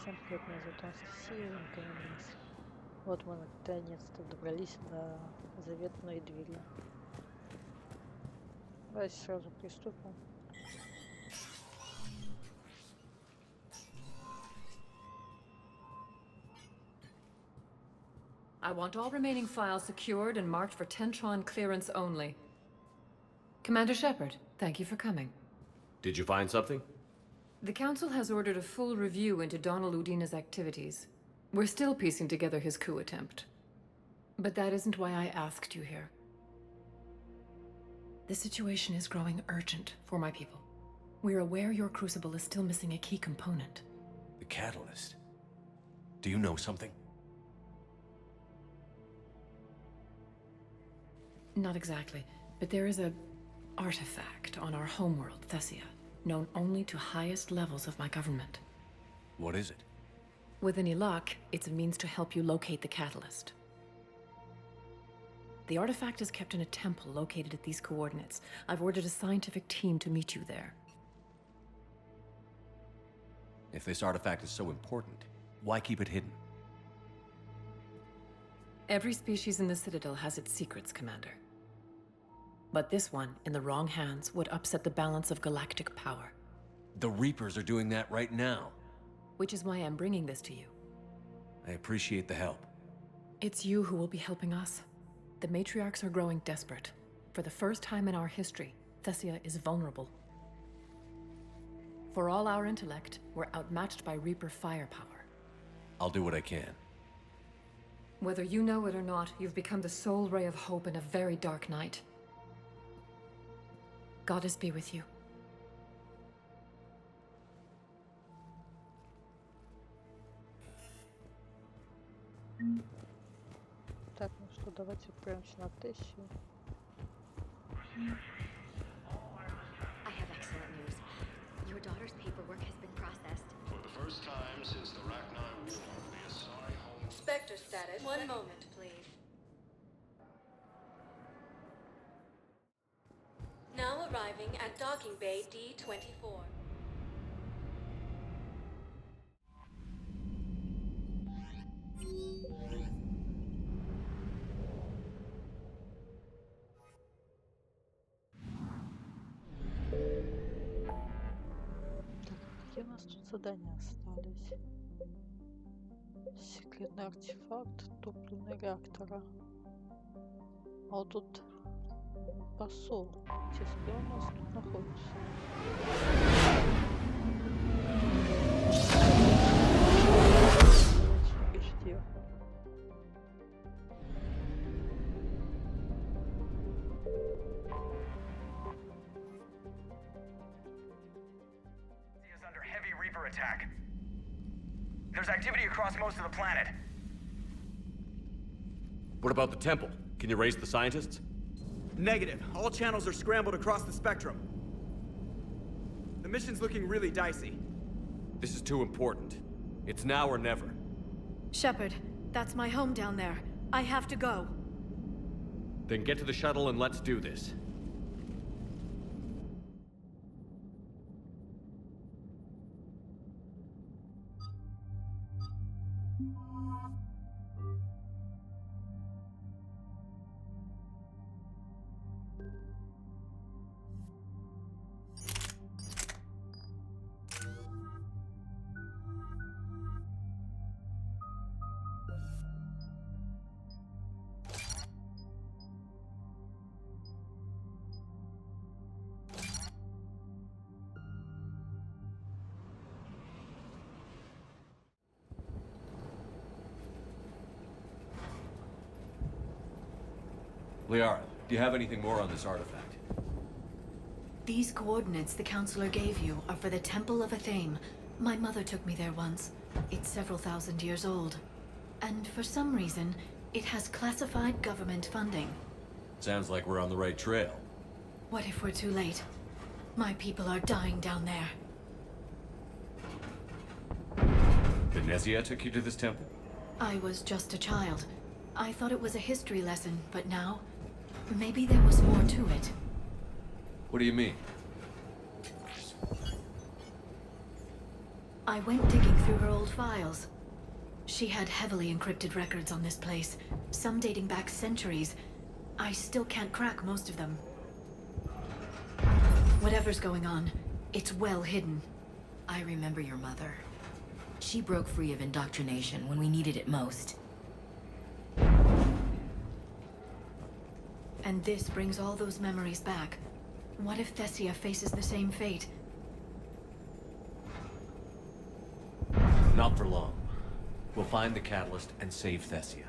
Всем привет, меня зовут Анастасия, наконец. Вот мы наконец-то добрались до заветной двери. Давайте сразу приступим. I want all remaining files secured and marked for Tentron clearance only. Commander Shepard, thank you for coming. Did you find something? The Council has ordered a full review into Donald Udina's activities. We're still piecing together his coup attempt. But that isn't why I asked you here. The situation is growing urgent for my people. We're aware your crucible is still missing a key component. The catalyst. Do you know something? Not exactly, but there is a artifact on our homeworld, Thesia, known only to highest levels of my government. What is it? With any luck, it's a means to help you locate the catalyst. The artifact is kept in a temple located at these coordinates. I've ordered a scientific team to meet you there. If this artifact is so important, why keep it hidden? Every species in the Citadel has its secrets, Commander. But this one, in the wrong hands, would upset the balance of galactic power. The Reapers are doing that right now. Which is why I'm bringing this to you. I appreciate the help. It's you who will be helping us. The matriarchs are growing desperate. For the first time in our history, Thesia is vulnerable. For all our intellect, we're outmatched by Reaper firepower. I'll do what I can. Whether you know it or not, you've become the sole ray of hope in a very dark night. Goddess be with you. Так, ну что, давайте отправимся на Тэссию. I have excellent news. Your daughter's paperwork has been processed. For the first time since the Rachni War, the Asari home... Spectre status. One moment, please. Now arriving at docking bay D-24. Так, какие у нас тут задания остались? Секретный артефакт топливного реактора. А вот тут посол. Интересно, где он у нас тут находится? Почти. Is under heavy Reaper attack. There's activity across most of the planet. What about the temple? Can you raise the scientists? Negative. All channels are scrambled across the spectrum. The mission's looking really dicey. This is too important. It's now or never. Shepard, that's my home down there. I have to go. Then get to the shuttle and let's do this. Liara, do you have anything more on this artifact? These coordinates the Counselor gave you are for the Temple of Athame. My mother took me there once. It's several thousand years old. And for some reason, it has classified government funding. Sounds like we're on the right trail. What if we're too late? My people are dying down there. Venezia took you to this temple? I was just a child. I thought it was a history lesson, but now, maybe there was more to it. What do you mean? I went digging through her old files. She had heavily encrypted records on this place, some dating back centuries. I still can't crack most of them. Whatever's going on, it's well hidden. I remember your mother. She broke free of indoctrination when we needed it most. And this brings all those memories back. What if Thessia faces the same fate? Not for long. We'll find the catalyst and save Thessia.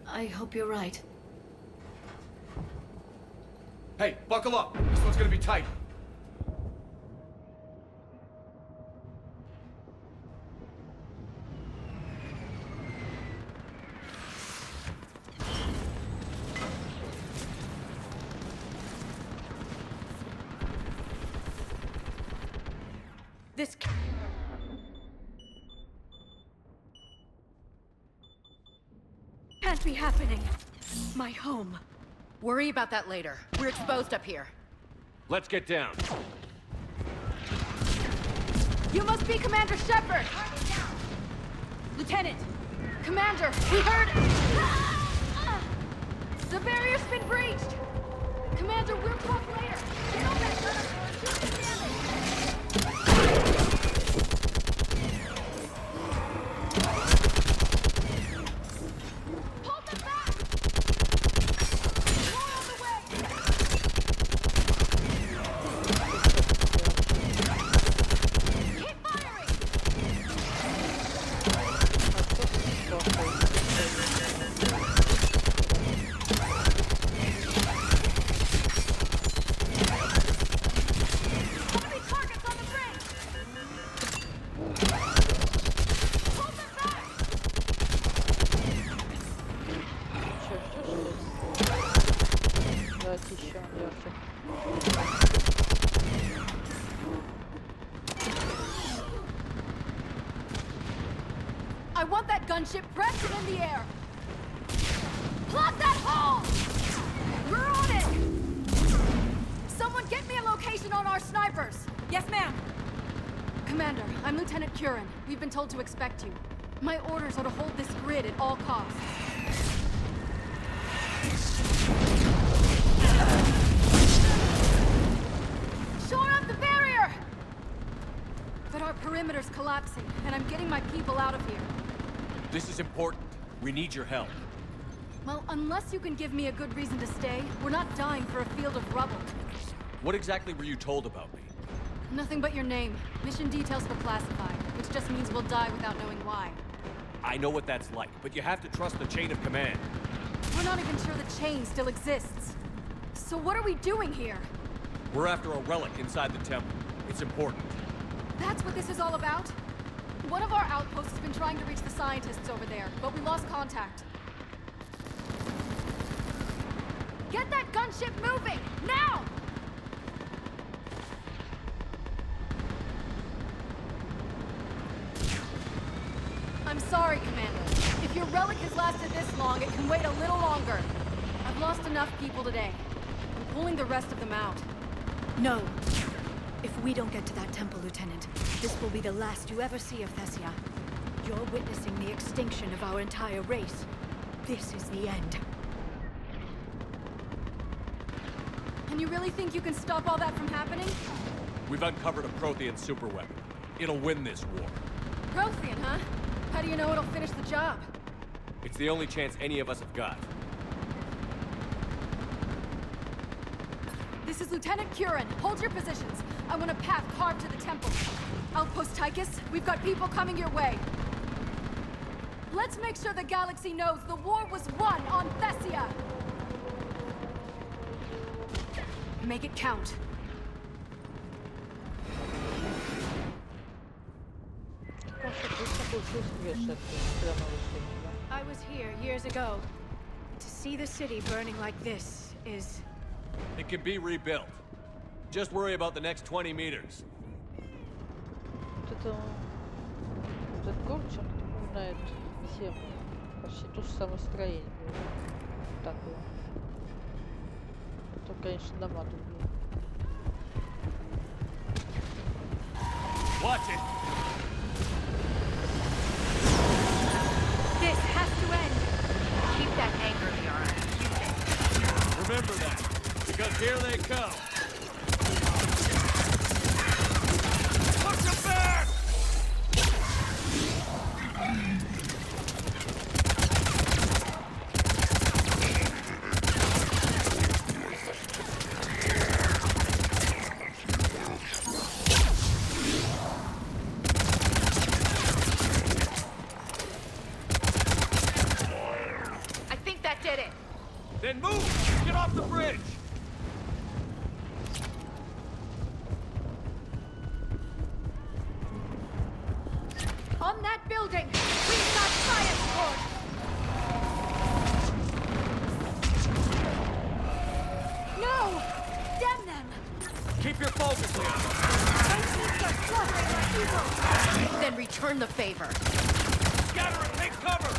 I hope you're right. Hey, buckle up! This one's gonna be tight. This can't be happening. My home. Worry about that later. We're exposed up here. Let's get down. You must be Commander Shepard! Lieutenant! Commander, we heard... The barrier's been breached! Commander, we'll talk later! You know that none of our shooting damage! Hold them back! More on the way! Keep firing! Enemy targets on the bridge! Hold them back! Давайте еще наверху. I want that gunship pressed and in the air! Plot that hole! We're on it! Someone get me a location on our snipers! Yes, ma'am! Commander, I'm Lieutenant Curran. We've been told to expect you. My orders are to hold this grid at all costs. Shore up the barrier! But our perimeter's collapsing, and I'm getting my people out of here. This is important. We need your help. Well, unless you can give me a good reason to stay, we're not dying for a field of rubble. What exactly were you told about me? Nothing but your name. Mission details were classified, which just means we'll die without knowing why. I know what that's like, but you have to trust the chain of command. We're not even sure the chain still exists. So what are we doing here? We're after a relic inside the temple. It's important. That's what this is all about? One of our outposts has been trying to reach the scientists over there, but we lost contact. Get that gunship moving! Now! I'm sorry, Commander. If your relic has lasted this long, it can wait a little longer. I've lost enough people today. I'm pulling the rest of them out. No. If we don't get to that temple, Lieutenant, this will be the last you ever see of Thessia. You're witnessing the extinction of our entire race. This is the end. And you really think you can stop all that from happening? We've uncovered a Prothean superweapon. It'll win this war. Prothean, huh? How do you know it'll finish the job? It's the only chance any of us have got. This is Lieutenant Curran. Hold your positions. I want a path carved to the temple. Outpost Tychus, we've got people coming your way. Let's make sure the galaxy knows the war was won on Thessia. Make it count. I was here years ago. To see the city burning like this is... It can be rebuilt. Just worry about the next 20 meters. Этот город чем-то напоминает всем. Почти то же самое строение было. Так было. Только, конечно, дома другие. Watch it! Bomb that building! We've got science for No! Damn them! Keep your focus, Leon. They're slaughtering my people! Then return the favor. Scatter and take cover!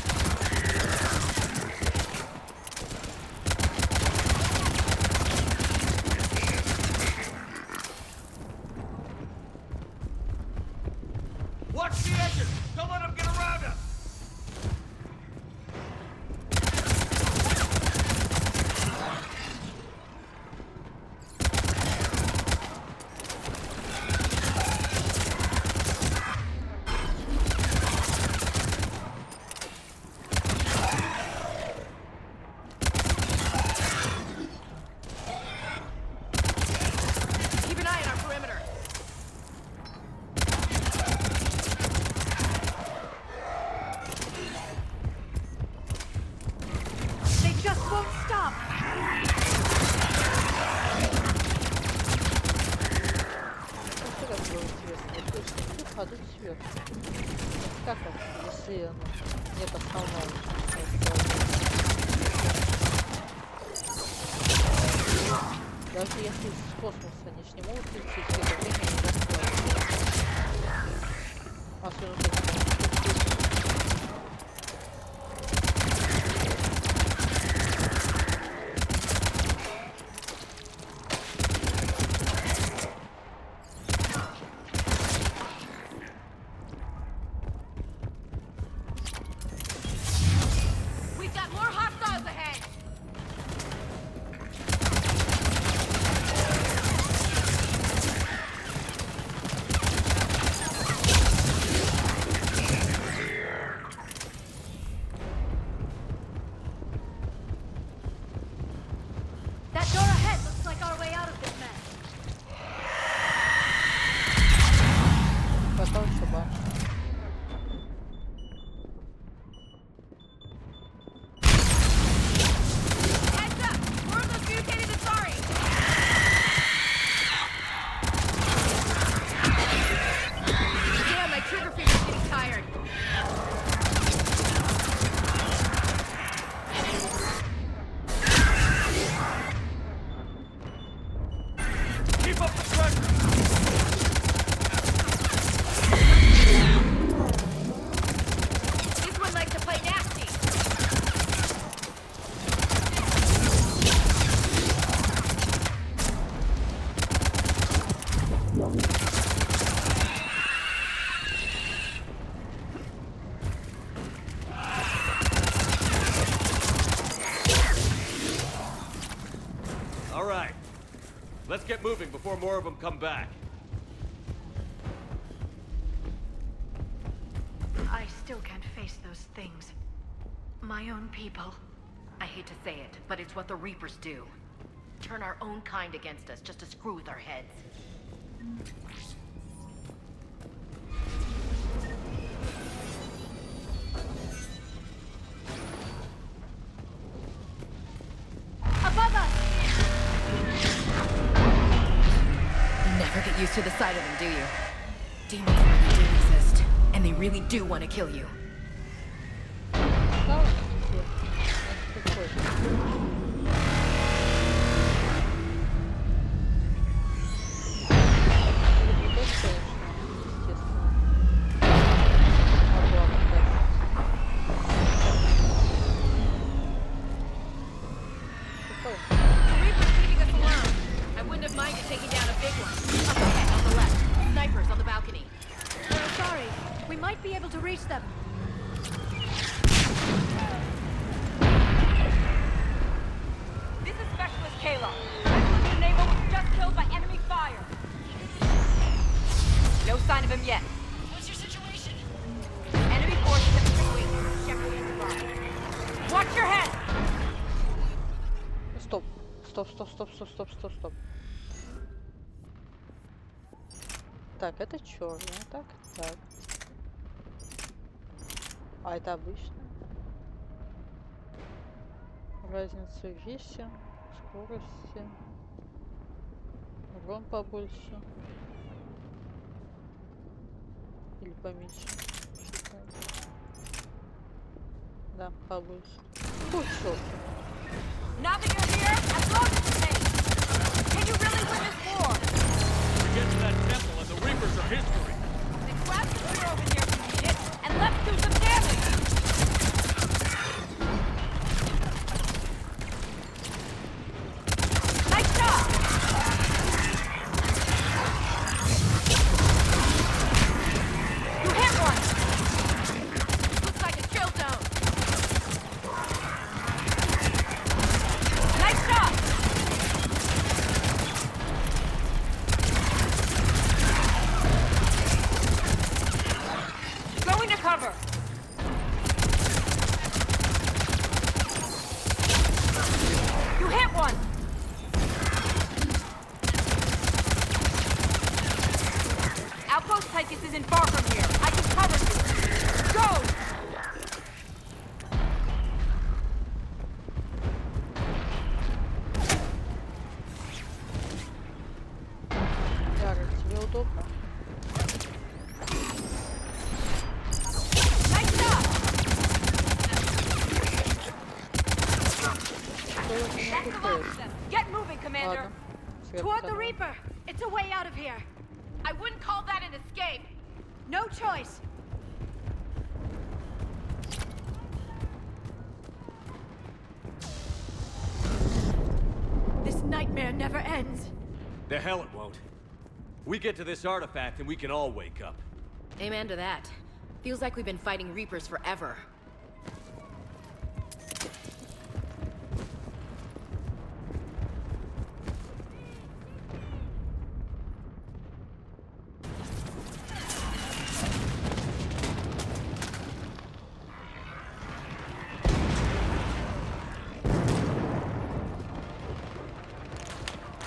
Watch the edges! Don't let them get around us! Keep an eye on our perimeter. They just won't stop! Что как было интересно? То есть тут падают сверху. Как это, если нет основного? Даже если с космоса они ж не могут лететь, это время не расстроится. Особенно We've got more hostiles ahead. That door ahead looks like our way out of this mess. потом еще башня. Heads up! More of those mutated Asari! Damn, my trigger finger's getting tired. Keep up the pressure! This one likes to play nasty. All right. Let's get moving before more of them come back. I still can't face those things. My own people. I hate to say it, but it's what the Reapers do. Turn our own kind against us just to screw with our heads. Above us! You never get used to the sight of them, do you? Demons really do exist, and they really do want to kill you. Да, это прикольно. Не то, что, естественно. Могла бы дать. Прикольно. The Reapers leaving us alone. I wouldn't have minded taking down a big one. Up ahead, on the left. Snipers on the balcony. Sorry, we might be able to reach them. This is Specialist Kayla. Specialist Naval was just killed by enemy fire. No sign of him yet. What's your situation? Enemy forces have been waiting. Shepherd is alive. Watch your head! Стоп. Стоп, стоп, стоп, стоп, стоп, стоп, стоп. Так, это черное, так, так. А это обычно. Разница в весе, скорости. Урон побольше. Или поменьше. Да, побольше. Кучу. Now that you're here, I'm going to take. Can you really win this war? We get to that temple and the Reapers are history. Then grab the spear over there if you need it, and let's do some damage! Nice job! You hit one! Looks like a kill zone. Nice job! Going to cover! You hit one! Outpost Tychus isn't far from here. I can cover you. Go! Яра, тебе удобно? Nice job! Что я не That's the last of them. Get moving, Commander. Ладно. Свет Toward the второй. Reaper. It's a way out of here. I wouldn't call that an escape. No choice. This nightmare never ends. The hell it won't. We get to this artifact and we can all wake up. Amen to that. Feels like we've been fighting Reapers forever.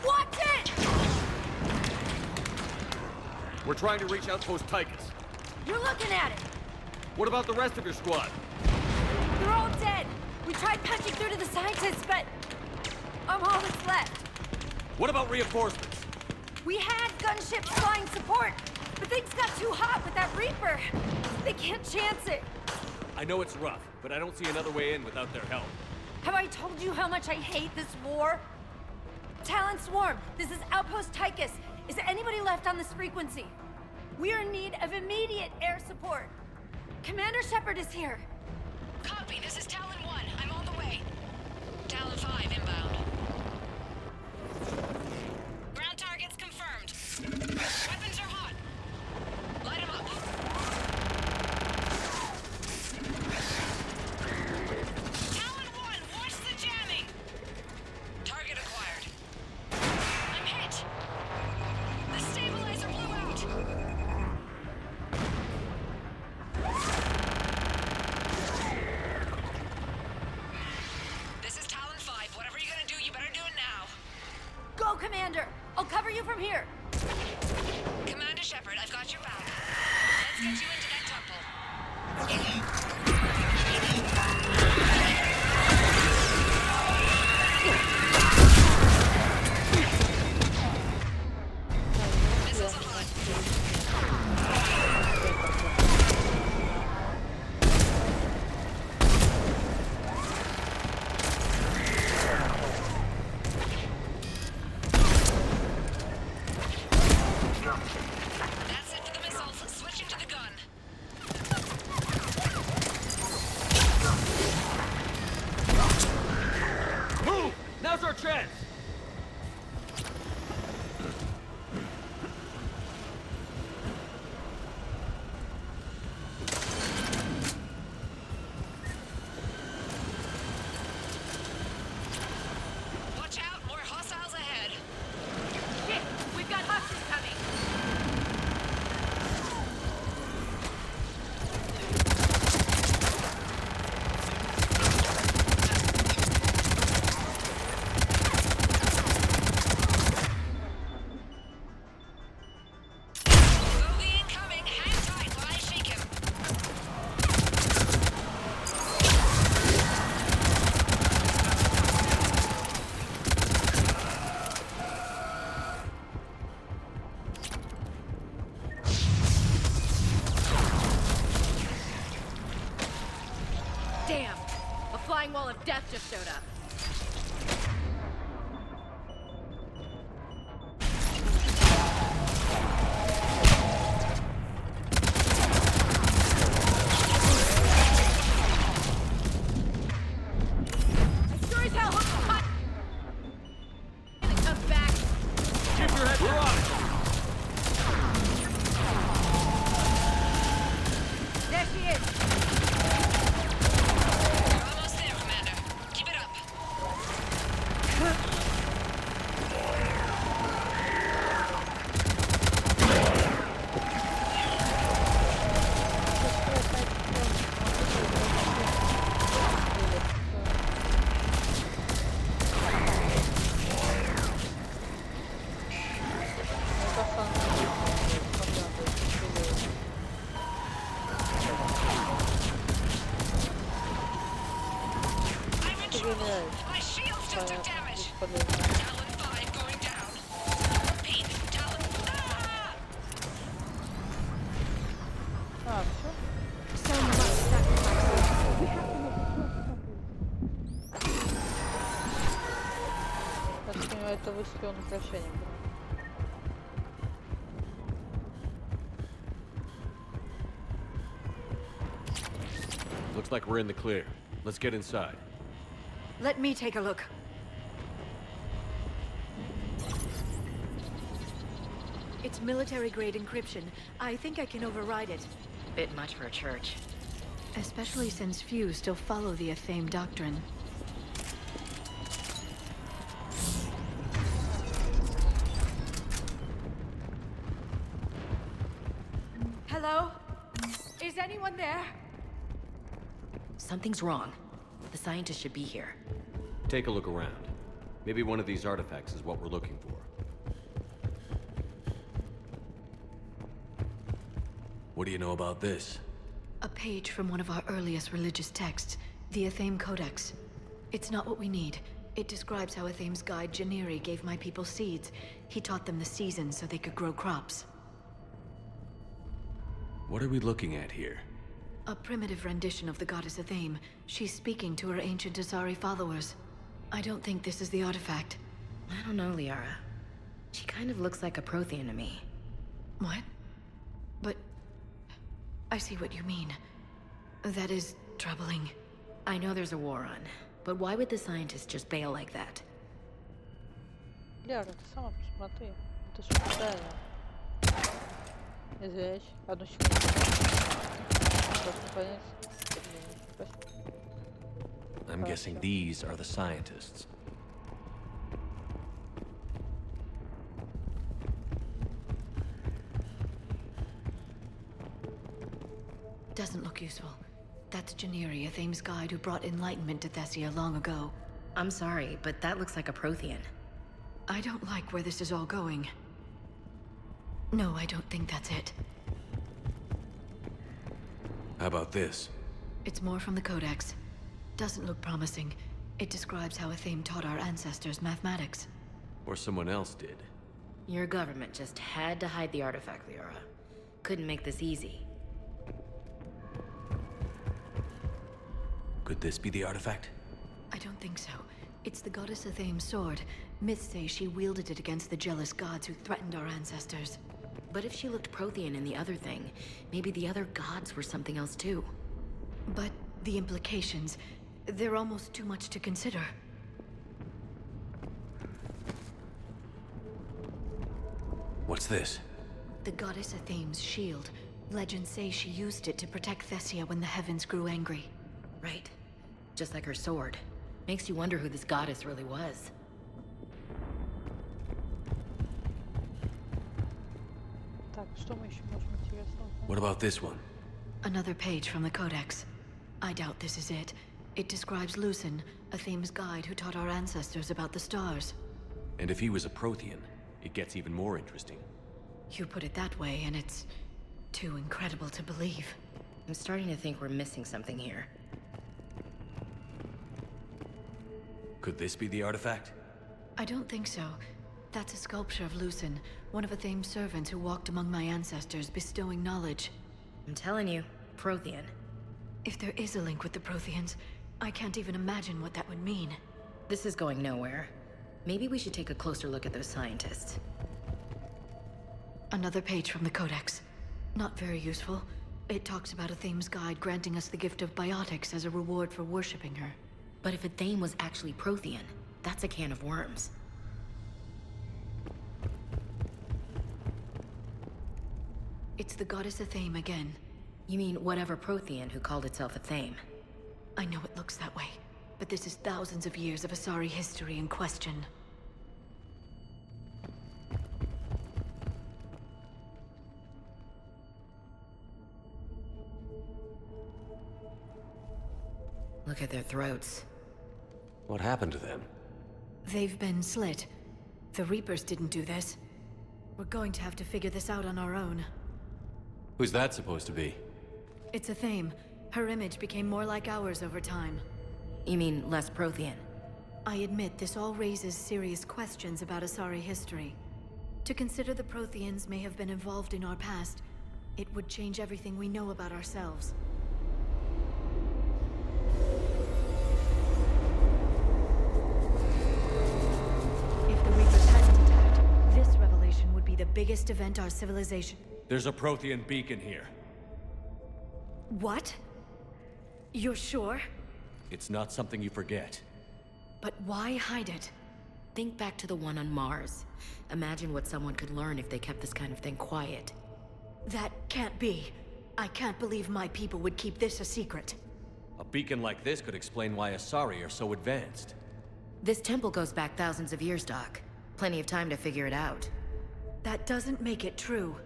Watch it! We're trying to reach Outpost Tychus. You're looking at it. What about the rest of your squad? They're all dead. We tried punching through to the scientists, but I'm all that's left. What about reinforcements? We had gunships flying support, but things got too hot with that Reaper. They can't chance it. I know it's rough, but I don't see another way in without their help. Have I told you how much I hate this war? Talon Swarm, this is Outpost Tychus. Is there anybody left on this frequency? We are in need of immediate air support. Commander Shepard is here. Copy, this is Talon 1. I'm on the way. Talon 5 inbound. Ground targets confirmed. Weapons are hot. Light 'em up. Talon 1, watch the jamming! Target acquired. I'm hit! The stabilizer blew out! This is Talon 5. Whatever you're gonna do, you better do it now. Go, Commander! I'll cover you from here. Commander Shepard, I've got your back. Let's get you into that temple. Missiles are hot. That's it for the missiles. Switching to the gun. Move! Now's our chance! Watch out, more hostiles ahead. Shit, we've got hostiles coming. flying wall of death just showed up. I sure as hell hope the hot comes back. Keep your head down. There she is. You're almost there, Commander. Keep it up. I'm in trouble. My shields just took damage. Talon 5 going down. Repeat, Talon. Ah! А, все? So much sacrifice. Я так понимаю, это выстрел на прощание было. Looks like we're in the clear. Let's get inside. Let me take a look. It's military-grade encryption. I think I can override it. Bit much for a church. Especially since few still follow the Athame doctrine. Hello? Is anyone there? Something's wrong. The scientists should be here. Take a look around. Maybe one of these artifacts is what we're looking for. What do you know about this? A page from one of our earliest religious texts, the Athame Codex. It's not what we need. It describes how Athame's guide Janiri gave my people seeds. He taught them the seasons so they could grow crops. What are we looking at here? A primitive rendition of the goddess Athame. She's speaking to her ancient Asari followers. I don't think this is the artifact. I don't know, Liara. She kind of looks like a Prothean to me. What? But... I see what you mean. That is troubling. I know there's a war on, but why would the scientists just bail like that? Ляра, ты сама посмотри. Это ж правильно. Извиняюсь. Одну секунду. Просто понять. I'm guessing these are the scientists. Doesn't look useful. That's Janiri, Athame's guide who brought enlightenment to Thessia long ago. I'm sorry, but that looks like a Prothean. I don't like where this is all going. No, I don't think that's it. How about this? It's more from the Codex. Doesn't look promising. It describes how Athame taught our ancestors mathematics. Or someone else did. Your government just had to hide the artifact, Liara. Couldn't make this easy. Could this be the artifact? I don't think so. It's the goddess Athame's sword. Myths say she wielded it against the jealous gods who threatened our ancestors. But if she looked Prothean in the other thing, maybe the other gods were something else too. But the implications, they're almost too much to consider. What's this? The goddess Athame's shield. Legends say she used it to protect Thessia when the heavens grew angry. Right. Just like her sword. Makes you wonder who this goddess really was. Так, что мы еще можем интересного? What about this one? Another page from the Codex. I doubt this is it. It describes Lucen, Athame's guide who taught our ancestors about the stars. And if he was a Prothean, it gets even more interesting. You put it that way, and it's too incredible to believe. I'm starting to think we're missing something here. Could this be the artifact? I don't think so. That's a sculpture of Lucen, one of Athame's servants who walked among my ancestors, bestowing knowledge. I'm telling you, Prothean. If there is a link with the Protheans, I can't even imagine what that would mean. This is going nowhere. Maybe we should take a closer look at those scientists. Another page from the Codex. Not very useful. It talks about a Thame's guide granting us the gift of biotics as a reward for worshipping her. But if a Thame was actually Prothean, that's a can of worms. It's the goddess Athame again. You mean whatever Prothean who called itself a Thame? I know it looks that way, but this is thousands of years of Asari history in question. Look at their throats. What happened to them? They've been slit. The Reapers didn't do this. We're going to have to figure this out on our own. Who's that supposed to be? It's a Thame. Her image became more like ours over time. You mean less Prothean? I admit this all raises serious questions about Asari history. To consider the Protheans may have been involved in our past, it would change everything we know about ourselves. If the Reapers hadn't attacked, this revelation would be the biggest event our civilization... There's a Prothean beacon here. What? You're sure? It's not something you forget. But why hide it? Think back to the one on Mars. Imagine what someone could learn if they kept this kind of thing quiet. That can't be. I can't believe my people would keep this a secret. A beacon like this could explain why Asari are so advanced. This temple goes back thousands of years, Doc. Plenty of time to figure it out. That doesn't make it true.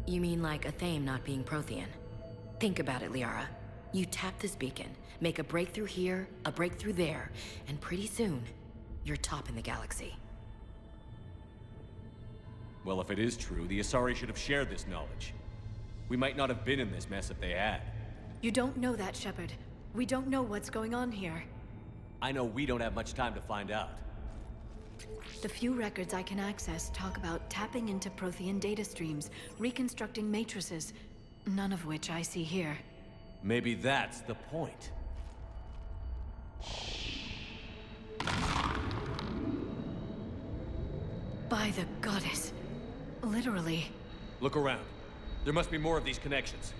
You mean like a Thame not being Prothean? Think about it, Liara. You tap this beacon, make a breakthrough here, a breakthrough there, and pretty soon, you're top in the galaxy. Well, if it is true, the Asari should have shared this knowledge. We might not have been in this mess if they had. You don't know that, Shepard. We don't know what's going on here. I know we don't have much time to find out. The few records I can access talk about tapping into Prothean data streams, reconstructing matrices, none of which I see here. Maybe that's the point. By the goddess. Literally. Look around. There must be more of these connections.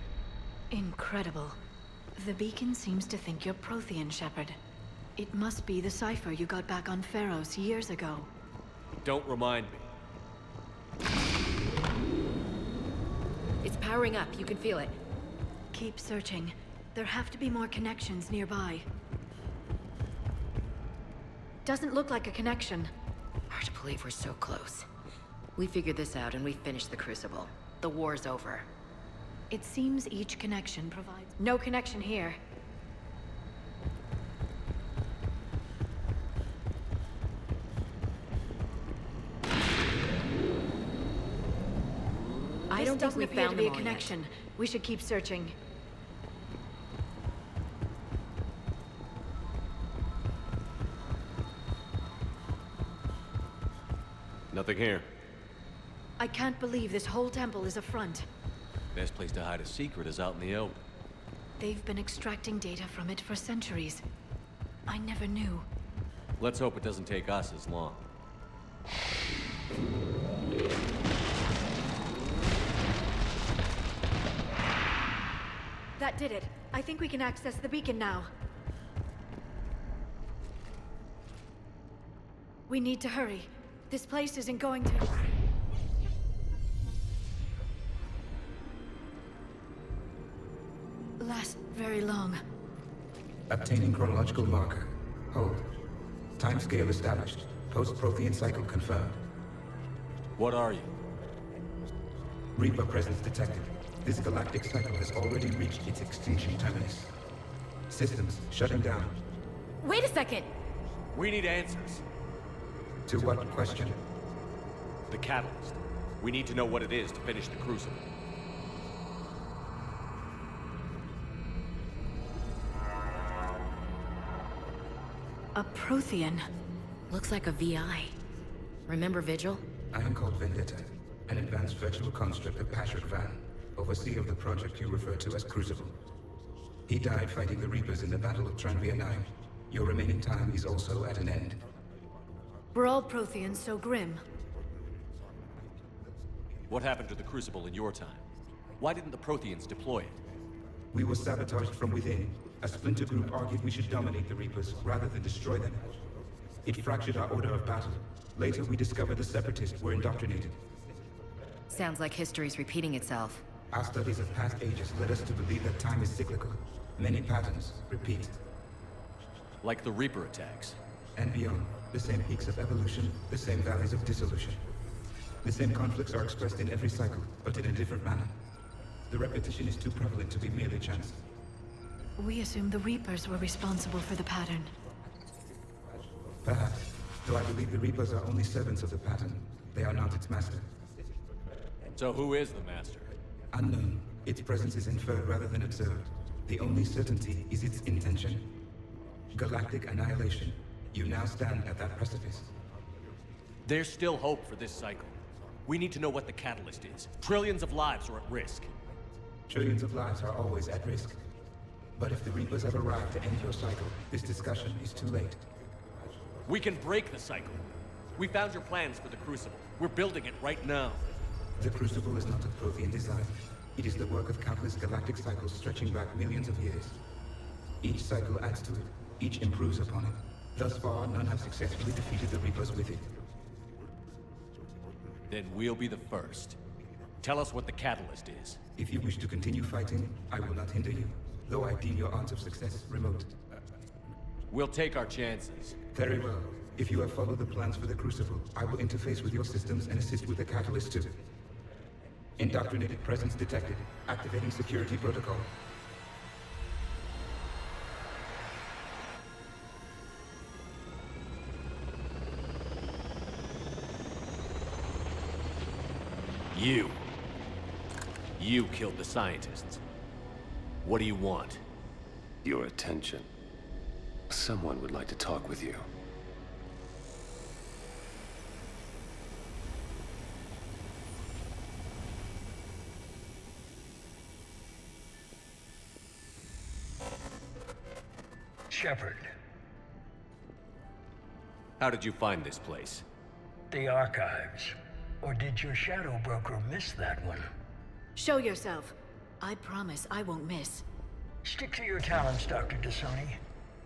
Incredible. The beacon seems to think you're Prothean, Shepard. It must be the cipher you got back on Pharos years ago. Don't remind me. It's powering up, you can feel it. Keep searching. There have to be more connections nearby. Doesn't look like a connection. Hard to believe we're so close. We figured this out and we finished the Crucible. The war's over. It seems each connection provides... No connection here. I don't think we appear to found be a them all connection. yet. We should keep searching. Nothing here. I can't believe this whole temple is a front. Best place to hide a secret is out in the open. They've been extracting data from it for centuries. I never knew. Let's hope it doesn't take us as long. That did it. I think we can access the beacon now. We need to hurry. This place isn't going to... last very long. Obtaining chronological marker. Hold. Timescale established. Post-Prothean cycle confirmed. What are you? Reaper presence detected. This galactic cycle has already reached its extinction terminus. Systems shutting down. Wait a second! We need answers. To what question? The catalyst. We need to know what it is to finish the Crucible. A Prothean. Looks like a VI. Remember Vigil? I am called Vendetta, an advanced virtual construct of Patrick Van, overseer of the project you refer to as Crucible. He died fighting the Reapers in the Battle of Tranvia 9. Your remaining time is also at an end. Were all Protheans so grim? What happened to the Crucible in your time? Why didn't the Protheans deploy it? We were sabotaged from within. A splinter group argued we should dominate the Reapers rather than destroy them. It fractured our order of battle. Later, we discovered the Separatists were indoctrinated. Sounds like history's repeating itself. Our studies of past ages led us to believe that time is cyclical. Many patterns repeat. Like the Reaper attacks. And beyond, the same peaks of evolution, the same valleys of dissolution. The same conflicts are expressed in every cycle, but in a different manner. The repetition is too prevalent to be merely chance. We assumed the Reapers were responsible for the pattern. Perhaps, though I believe the Reapers are only servants of the pattern. They are not its master. So who is the master? Unknown. Its presence is inferred rather than observed. The only certainty is its intention. Galactic annihilation. You now stand at that precipice. There's still hope for this cycle. We need to know what the catalyst is. Trillions of lives are at risk. Trillions of lives are always at risk. But if the Reapers have arrived to end your cycle, this discussion is too late. We can break the cycle. We found your plans for the Crucible. We're building it right now. The Crucible is not of Prothean design. It is the work of countless galactic cycles stretching back millions of years. Each cycle adds to it. Each improves upon it. Thus far, none have successfully defeated the Reapers with it. Then we'll be the first. Tell us what the catalyst is. If you wish to continue fighting, I will not hinder you, though I deem your odds of success remote. We'll take our chances. Very well. If you have followed the plans for the Crucible, I will interface with your systems and assist with the catalyst too. Indoctrinated presence detected. Activating security protocol. You killed the scientists. What do you want? Your attention. Someone would like to talk with you. Shepard. How did you find this place? The archives. Or did your shadow broker miss that one? Show yourself. I promise I won't miss. Stick to your talents, Dr. Dasani.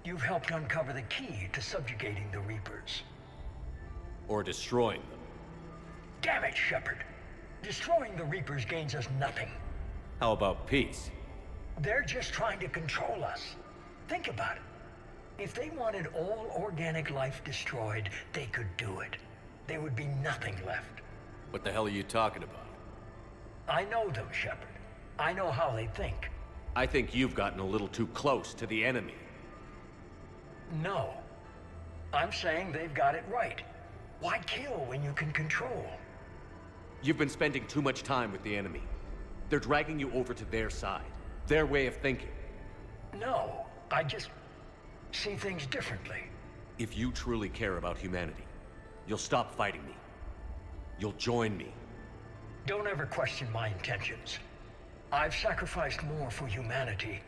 You've helped uncover the key to subjugating the Reapers. Or destroying them. Damn it, Shepard. Destroying the Reapers gains us nothing. How about peace? They're just trying to control us. Think about it. If they wanted all organic life destroyed, they could do it. There would be nothing left. What the hell are you talking about? I know them, Shepard. I know how they think. I think you've gotten a little too close to the enemy. No. I'm saying they've got it right. Why kill when you can control? You've been spending too much time with the enemy. They're dragging you over to their side. Their way of thinking. No, I just see things differently. If you truly care about humanity, you'll stop fighting me. You'll join me. Don't ever question my intentions. I've sacrificed more for humanity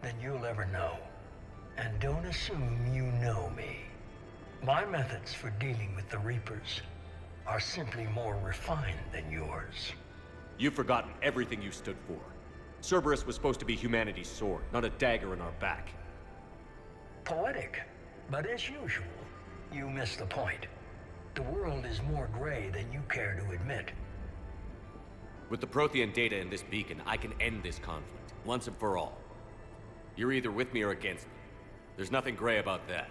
than you'll ever know. And don't assume you know me. My methods for dealing with the Reapers are simply more refined than yours. You've forgotten everything you stood for. Cerberus was supposed to be humanity's sword, not a dagger in our back. Poetic, but as usual, you miss the point. The world is more gray than you care to admit. With the Prothean data in this beacon, I can end this conflict, once and for all. You're either with me or against me. There's nothing gray about that.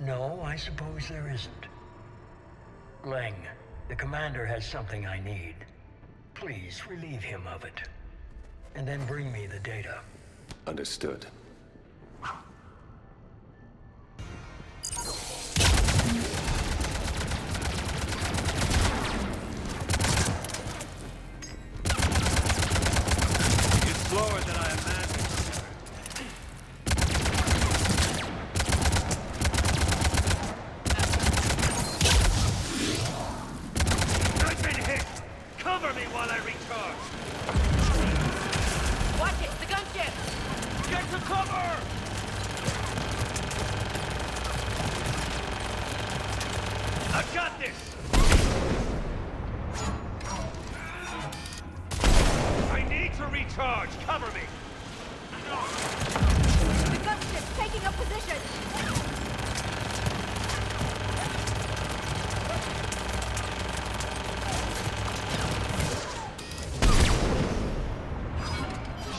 No, I suppose there isn't. Leng, the commander has something I need. Please relieve him of it. And then bring me the data. Understood. Slower than I imagined. I've been hit! Cover me while I recharge! Watch it! The gunship! Get to cover! I've got this! I need to recharge! Cover me! The gunship's taking up position!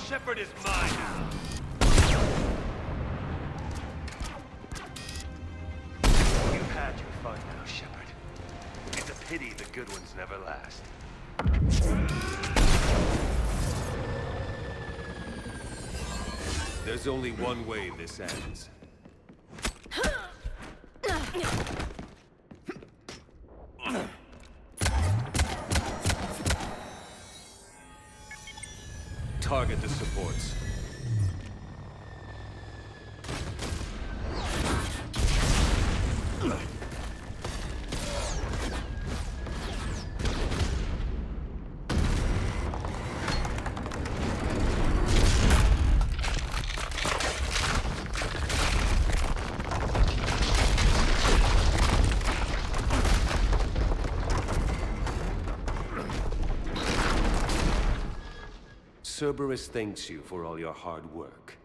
Shepard is mine now. You've had your fun now, Shepard. It's a pity the good ones never last. There's only one way this ends. Target the supports. Cerberus thanks you for all your hard work.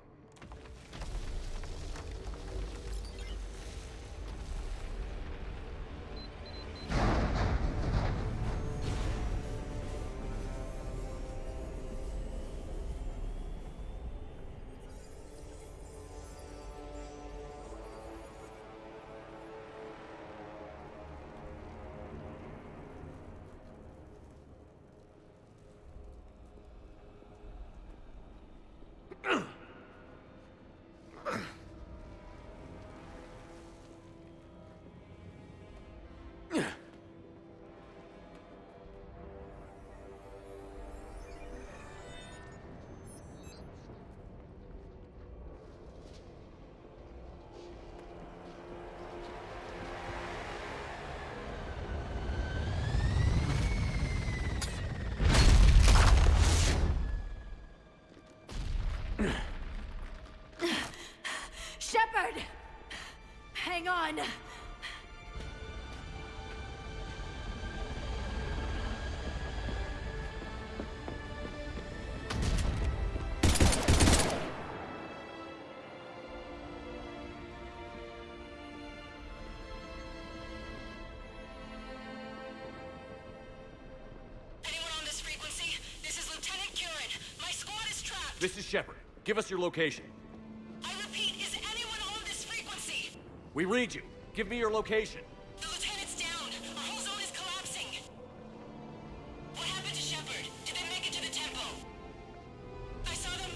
Shepard! Hang on! This is Shepard. Give us your location. I repeat, is anyone on this frequency? We read you. Give me your location. The lieutenant's down. Our whole zone is collapsing. What happened to Shepard? Did they make it to the temple? I saw them.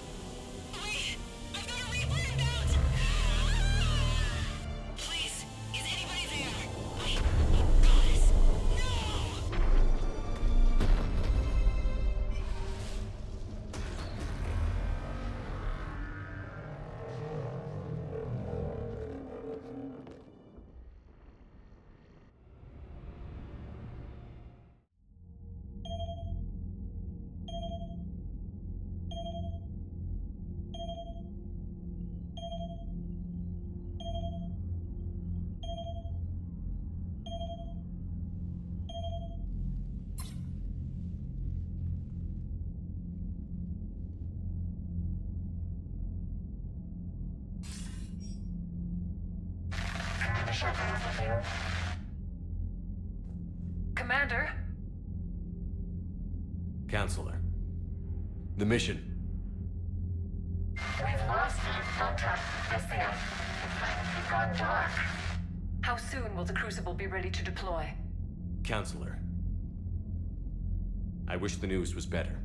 Wait, I've got a Reaper inbound. Please, is anybody there? Oh, goddess. No! Commander? Counselor. The mission. We've lost contact with Thessia. It's gone dark. How soon will the Crucible be ready to deploy? Counselor. I wish the news was better.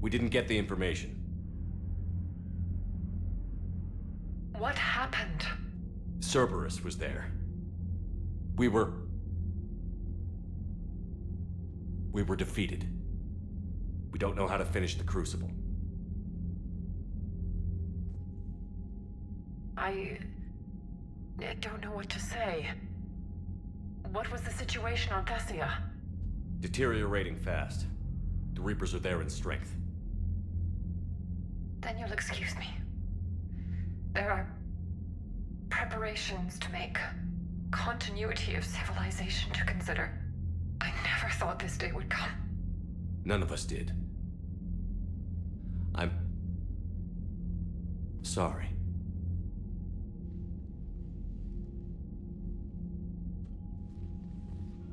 We didn't get the information. What happened? Cerberus was there. We were defeated. We don't know how to finish the Crucible. I don't know what to say. What was the situation on Thessia? Deteriorating fast. The Reapers are there in strength. Then you'll excuse me. There are preparations to make. continuity of civilization to consider. I never thought this day would come. None of us did. I'm sorry.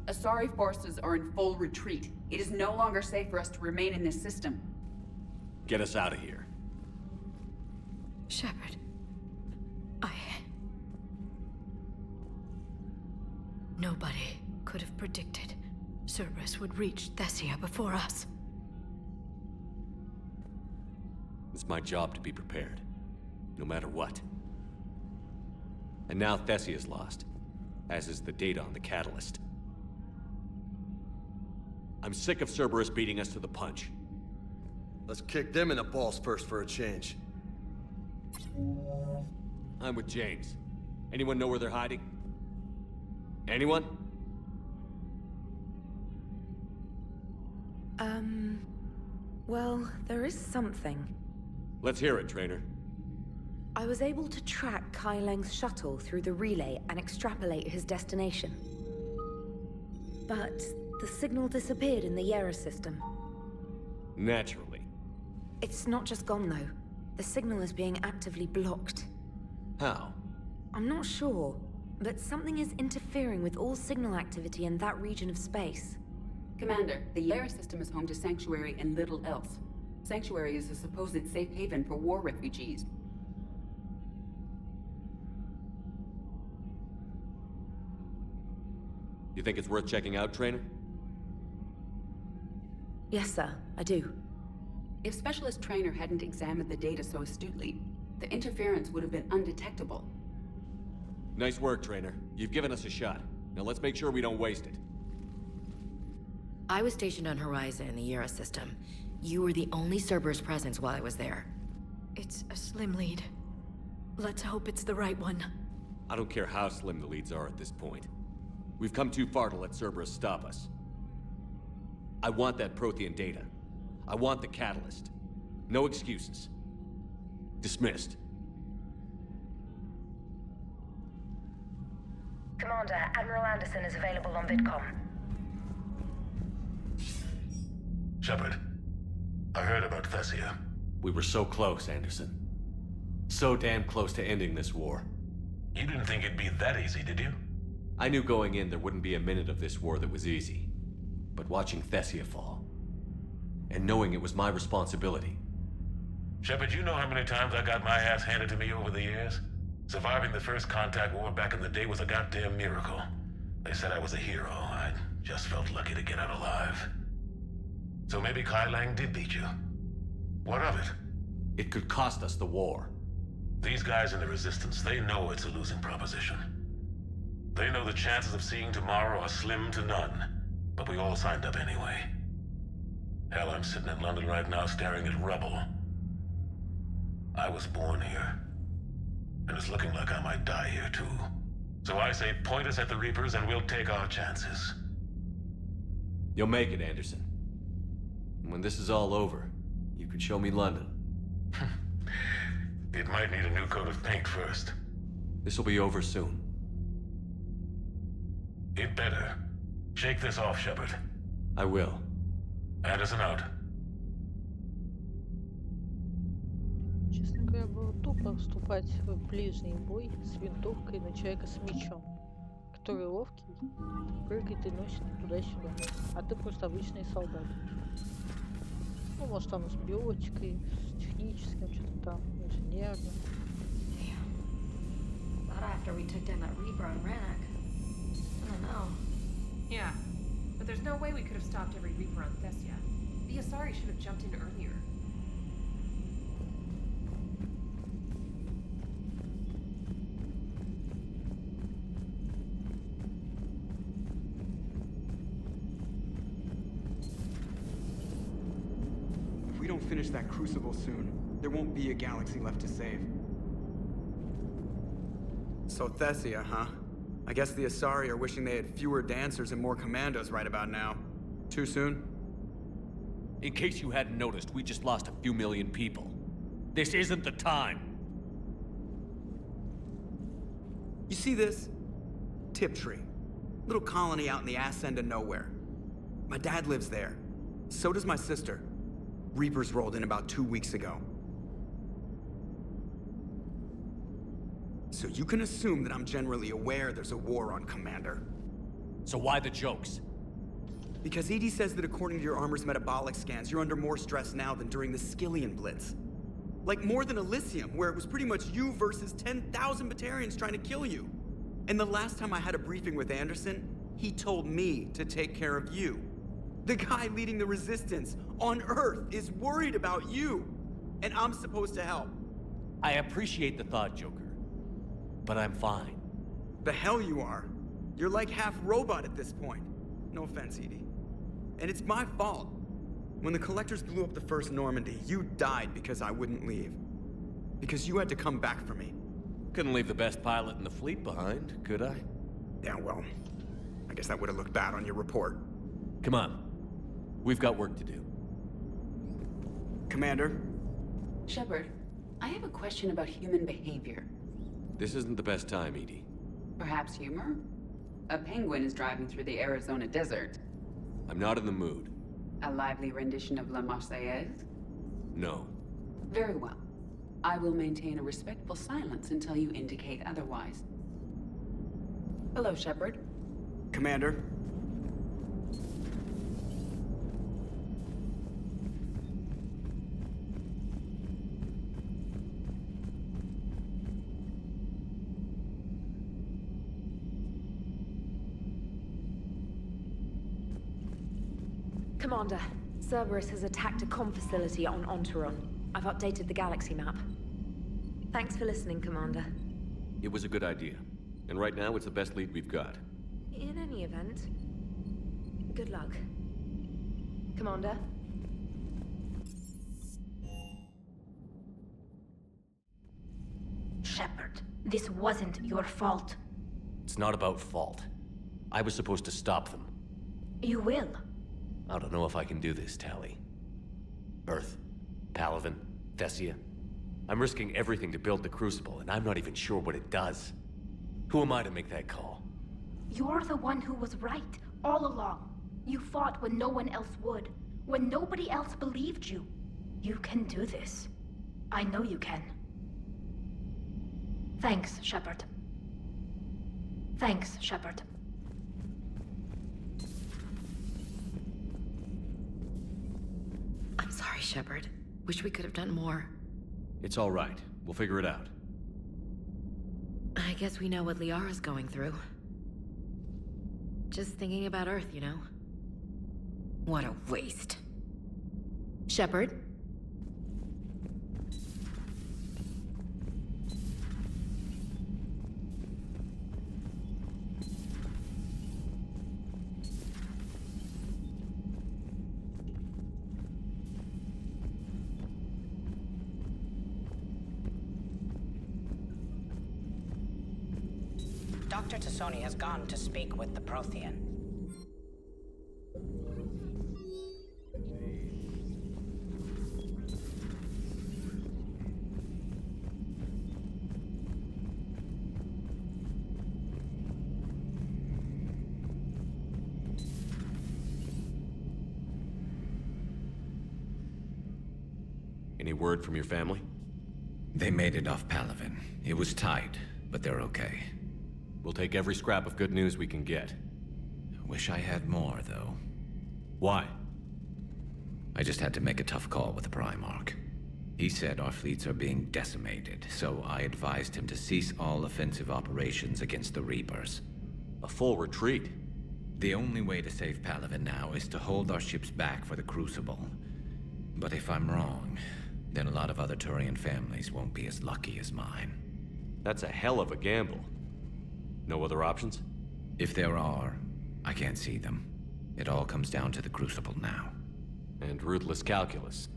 Asari forces are in full retreat. It is no longer safe for us to remain in this system. Get us out of here. Shepard. Nobody could have predicted Cerberus would reach Thessia before us. It's my job to be prepared, no matter what. And now Thessia's lost, as is the data on the catalyst. I'm sick of Cerberus beating us to the punch. Let's kick them in the balls first for a change. I'm with James. Anyone know where they're hiding? Anyone? Well, there is something. Let's hear it, Trainer. I was able to track Kai Leng's shuttle through the relay and extrapolate his destination. But the signal disappeared in the Yera system. Naturally. It's not just gone, though. The signal is being actively blocked. How? I'm not sure, but something is interfering with all signal activity in that region of space. Commander, the Yera system is home to Sanctuary and little else. Sanctuary is a supposed safe haven for war refugees. You think it's worth checking out, Trainer? Yes, sir, I do. If Specialist Trainer hadn't examined the data so astutely, the interference would have been undetectable. Nice work, Trainer. You've given us a shot. Now let's make sure we don't waste it. I was stationed on Horizon in the Yera system. You were the only Cerberus presence while I was there. It's a slim lead. Let's hope it's the right one. I don't care how slim the leads are at this point. We've come too far to let Cerberus stop us. I want that Prothean data. I want the catalyst. No excuses. Dismissed. Commander, Admiral Anderson is available on VidCom. Shepard, I heard about Thessia. We were so close, Anderson. So damn close to ending this war. You didn't think it'd be that easy, did you? I knew going in there wouldn't be a minute of this war that was easy. But watching Thessia fall, and knowing it was my responsibility. Shepard, you know how many times I got my ass handed to me over the years? Surviving the first contact war back in the day was a goddamn miracle. They said I was a hero. I just felt lucky to get out alive. So maybe Kai Lang did beat you. What of it? It could cost us the war. These guys in the Resistance, they know it's a losing proposition. They know the chances of seeing tomorrow are slim to none. But we all signed up anyway. Hell, I'm sitting in London right now staring at rubble. I was born here. And it's looking like I might die here too. So I say point us at the Reapers and we'll take our chances. You'll make it, Anderson. And when this is all over, you can show me London. It might need a new coat of paint first. This'll be over soon. It better. Shake this off, Shepard. I will. Anderson out. Честно говоря, было тупо вступать в ближний бой с винтовкой на человека с мечом, который ловкий, прыгает и носит туда-сюда, а ты просто обычный солдат. Ну, может, там с биотикой, с техническим, что-то там, инженерным. Not after we took down that Reaper on Rannoch. I don't know. Yeah, but there's no way we could have stopped every Reaper on Thessia. The Asari should have jumped in earlier. If we don't finish that crucible soon, there won't be a galaxy left to save. So Thessia, huh? I guess the Asari are wishing they had fewer dancers and more commandos right about now. Too soon? In case you hadn't noticed, we just lost a few million people. This isn't the time. You see this? Tiptree. Little colony out in the ass end of nowhere. My dad lives there. So does my sister. Reapers rolled in about 2 weeks ago. So you can assume that I'm generally aware there's a war on, Commander. So why the jokes? Because EDI says that according to your armor's metabolic scans, you're under more stress now than during the Skillian Blitz. Like more than Elysium, where it was pretty much you versus 10,000 Batarians trying to kill you. And the last time I had a briefing with Anderson, he told me to take care of you. The guy leading the resistance on Earth is worried about you, and I'm supposed to help. I appreciate the thought, Joker, but I'm fine. The hell you are. You're like half robot at this point. No offense, EDI. And it's my fault. When the Collectors blew up the first Normandy, you died because I wouldn't leave. Because you had to come back for me. Couldn't leave the best pilot in the fleet behind, could I? Yeah, well, I guess that would have looked bad on your report. Come on. We've got work to do. Commander? Shepard, I have a question about human behavior. This isn't the best time, EDI. Perhaps humor? A penguin is driving through the Arizona desert. I'm not in the mood. A lively rendition of La Marseillaise? No. Very well. I will maintain a respectful silence until you indicate otherwise. Hello, Shepard. Commander? Commander, Cerberus has attacked a comm facility on Ontaron. I've updated the galaxy map. Thanks for listening, Commander. It was a good idea. And right now, it's the best lead we've got. In any event, good luck. Commander? Shepard, this wasn't your fault. It's not about fault. I was supposed to stop them. You will. I don't know if I can do this, Tali. Earth, Palaven, Thessia. I'm risking everything to build the Crucible, and I'm not even sure what it does. Who am I to make that call? You're the one who was right, all along. You fought when no one else would, when nobody else believed you. You can do this. I know you can. Thanks, Shepard. Thanks, Shepard. I'm sorry, Shepard. Wish we could have done more. It's all right. We'll figure it out. I guess we know what Liara's going through. Just thinking about Earth, you know? What a waste. Shepard? Dr. Tassoni has gone to speak with the Prothean. Any word from your family? They made it off Palaven. It was tight, but they're okay. We'll take every scrap of good news we can get. Wish I had more, though. Why? I just had to make a tough call with the Primarch. He said our fleets are being decimated, so I advised him to cease all offensive operations against the Reapers. A full retreat? The only way to save Palaven now is to hold our ships back for the Crucible. But if I'm wrong, then a lot of other Turian families won't be as lucky as mine. That's a hell of a gamble. No other options? If there are, I can't see them. It all comes down to the Crucible now. And ruthless calculus.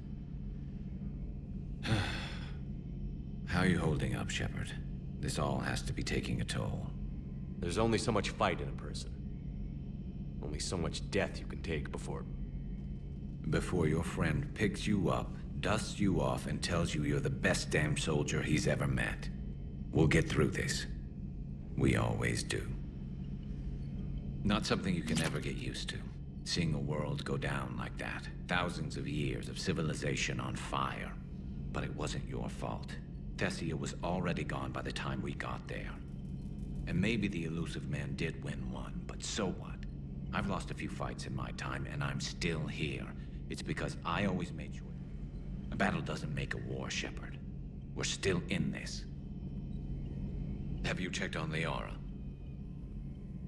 How are you holding up, Shepard? This all has to be taking a toll. There's only so much fight in a person. Only so much death you can take before... Before your friend picks you up, dusts you off, and tells you you're the best damn soldier he's ever met. We'll get through this. We always do. Not something you can ever get used to. Seeing a world go down like that. Thousands of years of civilization on fire. But it wasn't your fault. Тэссию was already gone by the time we got there. And maybe the elusive man did win one, but so what? I've lost a few fights in my time, and I'm still here. It's because I always made sure. A battle doesn't make a war, Shepard. We're still in this. Have you checked on Liara?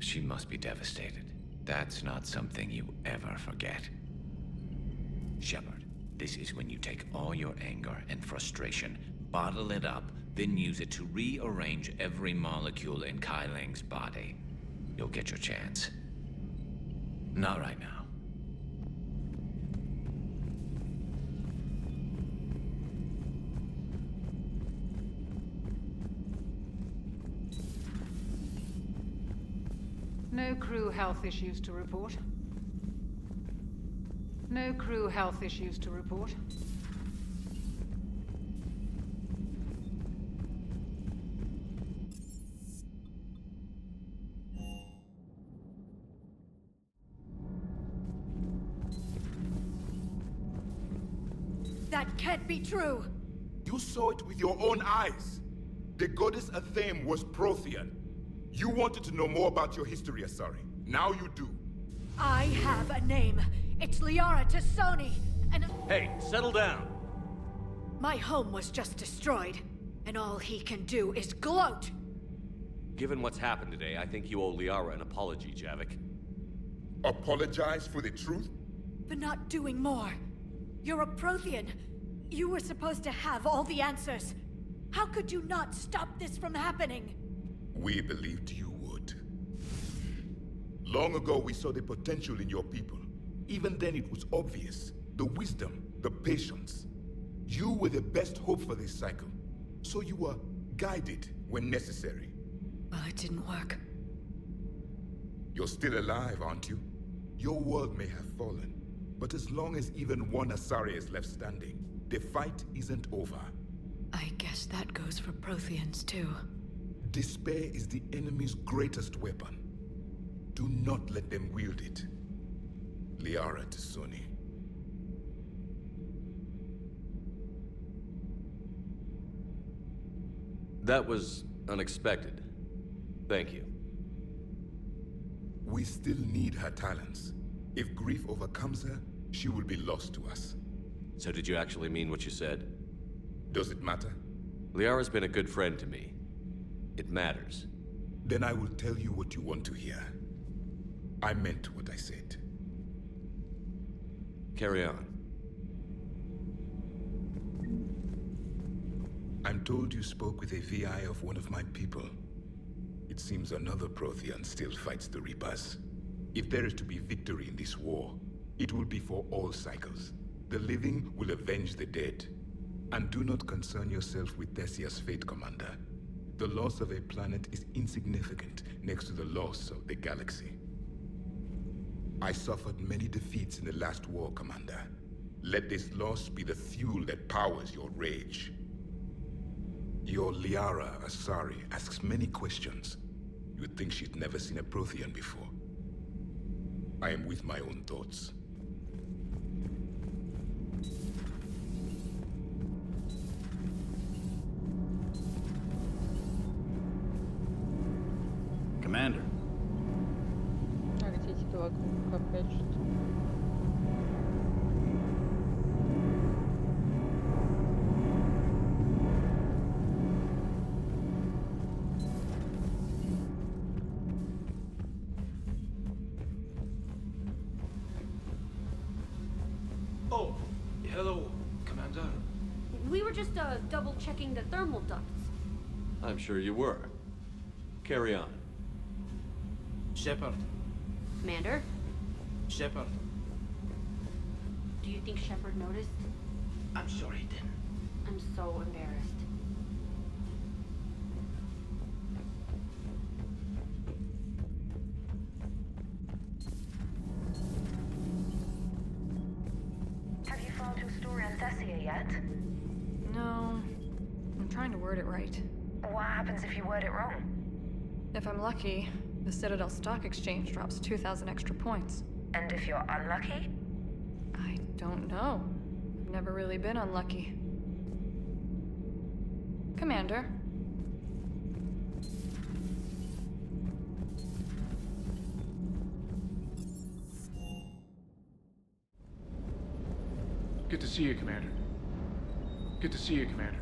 She must be devastated. That's not something you ever forget. Shepard, this is when you take all your anger and frustration, bottle it up, then use it to rearrange every molecule in Kai Ling's body. You'll get your chance. Not right now. No crew health issues to report. No crew health issues to report. That can't be true! You saw it with your own eyes. The goddess Athame was Prothean. You wanted to know more about your history, Asari. Now you do. I have a name. It's Liara Tassoni, and Hey, settle down. my home was just destroyed, and all he can do is gloat. Given what's happened today, I think you owe Liara an apology, Javik. Apologize for the truth? For not doing more. You're a Prothean. You were supposed to have all the answers. How could you not stop this from happening? We believed you would. Long ago, we saw the potential in your people. Even then, it was obvious. The wisdom, the patience. You were the best hope for this cycle. So you were guided when necessary. Well, it didn't work. You're still alive, aren't you? Your world may have fallen, but as long as even one Asari is left standing, the fight isn't over. I guess that goes for Protheans, too. Despair is the enemy's greatest weapon. Do not let them wield it. Liara Tassoni. That was unexpected. Thank you. We still need her talents. If grief overcomes her, she will be lost to us. So did you actually mean what you said? Does it matter? Liara's been a good friend to me. It matters. Then I will tell you what you want to hear. I meant what I said. Carry on. I'm told you spoke with a VI of one of my people. It seems another Prothean still fights the Reapers. If there is to be victory in this war, it will be for all cycles. The living will avenge the dead. And do not concern yourself with Thessia's fate, Commander. The loss of a planet is insignificant next to the loss of the galaxy. I suffered many defeats in the last war, Commander. Let this loss be the fuel that powers your rage. Your Liara Asari asks many questions. You'd think she'd never seen a Prothean before. I am with my own thoughts. Commander. А где эти два круга опять что? Oh, hello, Commander. We were just double checking the thermal ducts. I'm sure you were. Carry on. Shepard. Commander, Shepard. do you think Shepard noticed? I'm sure he didn't. I'm so embarrassed. Have you found your story on Thessia yet? No. I'm trying to word it right. What happens if you word it wrong? If I'm lucky, The Citadel Stock Exchange drops 2,000 extra points. And if you're unlucky? I don't know. I've never really been unlucky. Commander. Good to see you, Commander. Good to see you, Commander.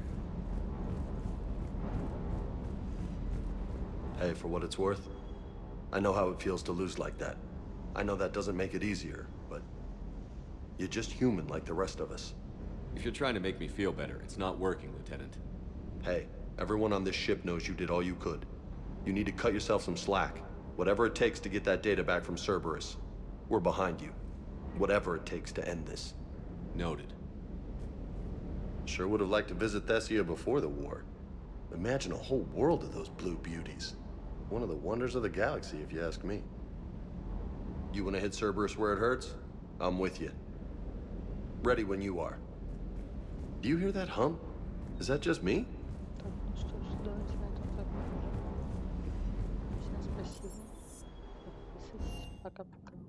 Hey, for what it's worth, I know how it feels to lose like that. I know that doesn't make it easier, but you're just human like the rest of us. If you're trying to make me feel better, it's not working, Lieutenant. Hey, everyone on this ship knows you did all you could. You need to cut yourself some slack. Whatever it takes to get that data back from Cerberus. We're behind you. Whatever it takes to end this. Noted. Sure would have liked to visit Thesia before the war. Imagine a whole world of those blue beauties. One of the wonders of the galaxy, if you ask me. You want to hit Cerberus where it hurts? I'm with you. Ready when you are. Do you hear that hum? Is that just me? Так, ну что ж, давайте на этом закончим. Всем спасибо. Подписывайтесь. Пока-пока.